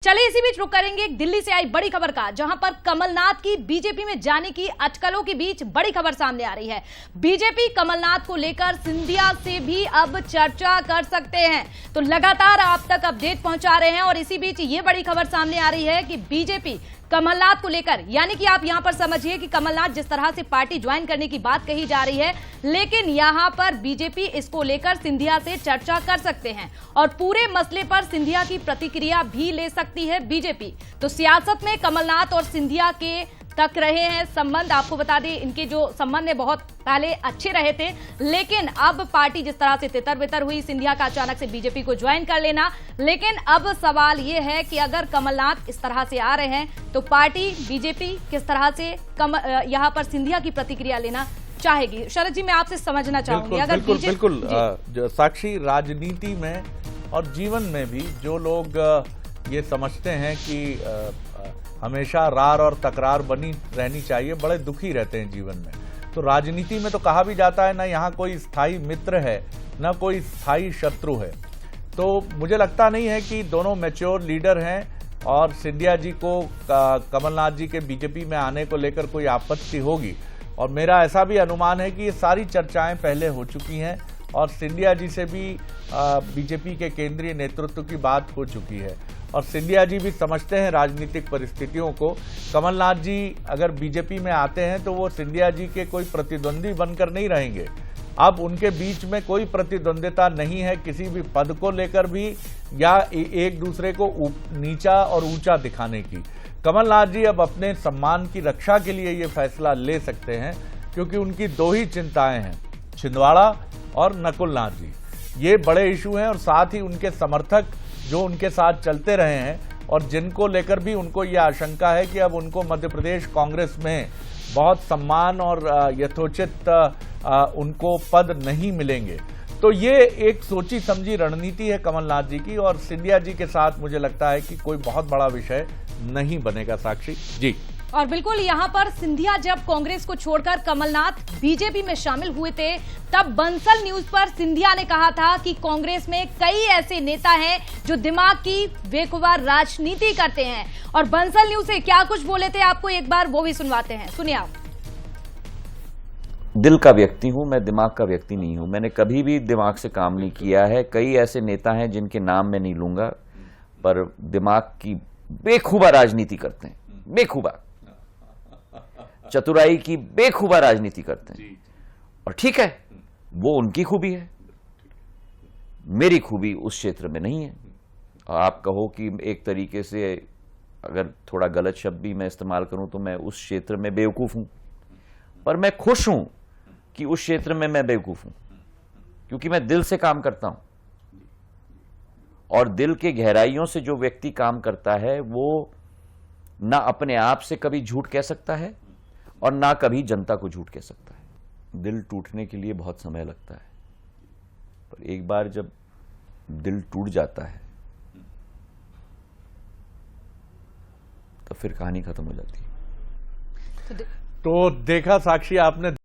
चलिए इसी बीच रुक करेंगे एक दिल्ली से आई बड़ी खबर का, जहां पर कमलनाथ की बीजेपी में जाने की अटकलों के बीच बड़ी खबर सामने आ रही है। बीजेपी कमलनाथ को लेकर सिंधिया से भी अब चर्चा कर सकते हैं, तो लगातार आप तक अपडेट पहुंचा रहे हैं। और इसी बीच ये बड़ी खबर सामने आ रही है कि बीजेपी कमलनाथ को लेकर, यानी कि आप यहां पर समझिए कि कमलनाथ जिस तरह से पार्टी ज्वाइन करने की बात कही जा रही है, लेकिन यहां पर बीजेपी इसको लेकर सिंधिया से चर्चा कर सकते हैं और पूरे मसले पर सिंधिया की प्रतिक्रिया भी ले सकती है बीजेपी। तो सियासत में कमलनाथ और सिंधिया के तक रहे हैं संबंध। आपको बता दें, इनके जो संबंध है बहुत पहले अच्छे रहे थे, लेकिन अब पार्टी जिस तरह से तितर बितर हुई, सिंधिया का अचानक से बीजेपी को ज्वाइन कर लेना। लेकिन अब सवाल यह है कि अगर कमलनाथ इस तरह से आ रहे हैं तो पार्टी बीजेपी किस तरह से यहां पर सिंधिया की प्रतिक्रिया लेना चाहेगी। शरद जी, मैं आपसे समझना चाहूंगी, अगर बिल्कुल साक्षी, राजनीति में और जीवन में भी जो लोग ये समझते हैं कि हमेशा रार और तकरार बनी रहनी चाहिए, बड़े दुखी रहते हैं जीवन में। तो राजनीति में तो कहा भी जाता है ना यहाँ कोई स्थायी मित्र है, ना कोई स्थायी शत्रु है। तो मुझे लगता नहीं है कि दोनों मैच्योर लीडर हैं और सिंधिया जी को कमलनाथ जी के बीजेपी में आने को लेकर कोई आपत्ति होगी। और मेरा ऐसा भी अनुमान है कि ये सारी चर्चाएं पहले हो चुकी हैं और सिंधिया जी से भी बीजेपी के केंद्रीय नेतृत्व की बात हो चुकी है और सिंधिया जी भी समझते हैं राजनीतिक परिस्थितियों को। कमलनाथ जी अगर बीजेपी में आते हैं तो वो सिंधिया जी के कोई प्रतिद्वंदी बनकर नहीं रहेंगे। अब उनके बीच में कोई प्रतिद्वंदिता नहीं है किसी भी पद को लेकर भी या एक दूसरे को नीचा और ऊंचा दिखाने की। कमलनाथ जी अब अपने सम्मान की रक्षा के लिए ये फैसला ले सकते हैं, क्योंकि उनकी दो ही चिंताएं हैं, छिंदवाड़ा और नकुल नाथ जी। ये बड़े इशू हैं और साथ ही उनके समर्थक जो उनके साथ चलते रहे हैं और जिनको लेकर भी उनको ये आशंका है कि अब उनको मध्य प्रदेश कांग्रेस में बहुत सम्मान और यथोचित उनको पद नहीं मिलेंगे। तो ये एक सोची समझी रणनीति है कमलनाथ जी की और सिंधिया जी के साथ मुझे लगता है कि कोई बहुत बड़ा विषय नहीं बनेगा। साक्षी जी, और बिल्कुल यहां पर सिंधिया जब कांग्रेस को छोड़कर कमलनाथ बीजेपी में शामिल हुए थे, तब बंसल न्यूज पर सिंधिया ने कहा था कि कांग्रेस में कई ऐसे नेता हैं जो दिमाग की बेखुमार राजनीति करते हैं। और बंसल न्यूज से क्या कुछ बोले थे, आपको एक बार वो भी सुनवाते हैं, सुनिए आप। दिल का व्यक्ति हूं मैं, दिमाग का व्यक्ति नहीं हूं। मैंने कभी भी दिमाग से काम नहीं किया है। कई ऐसे नेता हैं जिनके नाम मैं नहीं लूंगा, पर दिमाग की बेखुबा राजनीति करते हैं, बेखुबा चतुराई की बेखुबा राजनीति करते हैं। और ठीक है, वो उनकी खूबी है, मेरी खूबी उस क्षेत्र में नहीं है। और आप कहो कि एक तरीके से अगर थोड़ा गलत शब्द भी मैं इस्तेमाल करूं तो मैं उस क्षेत्र में बेवकूफ हूं, पर मैं खुश हूं कि उस क्षेत्र में मैं बेवकूफ हूं, क्योंकि मैं दिल से काम करता हूं। और दिल के गहराइयों से जो व्यक्ति काम करता है वो ना अपने आप से कभी झूठ कह सकता है और ना कभी जनता को झूठ कह सकता है। दिल टूटने के लिए बहुत समय लगता है, पर एक बार जब दिल टूट जाता है तो फिर कहानी खत्म हो जाती है। तो देखा साक्षी आपने।